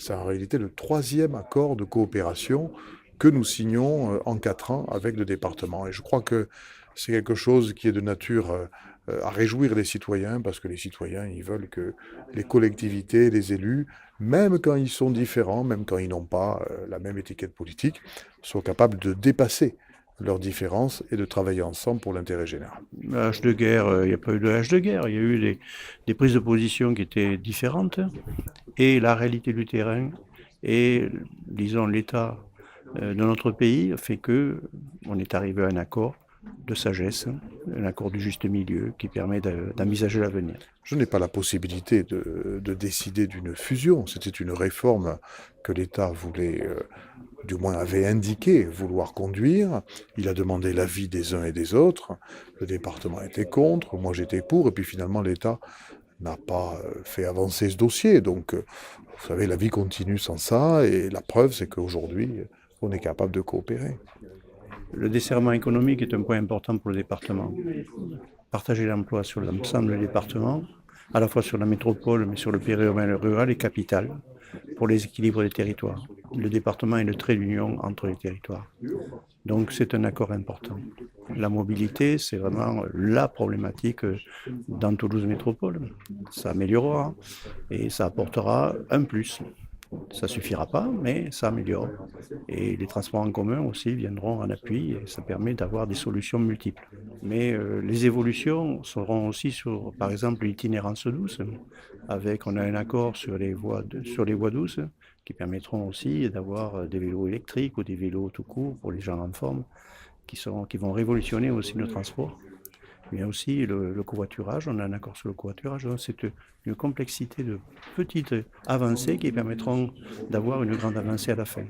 C'est en réalité le troisième accord de coopération que nous signons en 4 ans avec le département. Et je crois que c'est quelque chose qui est de nature à réjouir les citoyens, parce que les citoyens, ils veulent que les collectivités, les élus, même quand ils sont différents, même quand ils n'ont pas la même étiquette politique, soient capables de dépasser leurs différences et de travailler ensemble pour l'intérêt général. Hache de guerre, il n'y a pas eu de hache de guerre, il y a eu des prises de position qui étaient différentes et la réalité du terrain et, disons, l'état de notre pays fait que on est arrivé à un accord de sagesse, un accord du juste milieu qui permet d'envisager l'avenir. Je n'ai pas la possibilité de décider d'une fusion. C'était une réforme que l'État voulait, du moins avait indiqué vouloir conduire. Il a demandé l'avis des uns et des autres. Le département était contre, moi j'étais pour, et puis finalement l'État n'a pas fait avancer ce dossier. Donc, vous savez, la vie continue sans ça, et la preuve, c'est qu'aujourd'hui, on est capable de coopérer. Le desserrement économique est un point important pour le département. Partager l'emploi sur l'ensemble du département, à la fois sur la métropole, mais sur le périurbain et le rural, est capital pour les équilibres des territoires. Le département est le trait d'union entre les territoires. Donc c'est un accord important. La mobilité, c'est vraiment la problématique dans Toulouse Métropole. Ça améliorera et ça apportera un plus. Ça suffira pas, mais ça améliore. Et les transports en commun aussi viendront en appui et ça permet d'avoir des solutions multiples. Mais les évolutions seront aussi sur, par exemple, l'itinérance douce. On a un accord sur les voies douces qui permettront aussi d'avoir des vélos électriques ou des vélos tout court pour les gens en forme qui vont révolutionner aussi nos transports. Il y a aussi le covoiturage, on a un accord sur le covoiturage, donc c'est une complexité de petites avancées qui permettront d'avoir une grande avancée à la fin.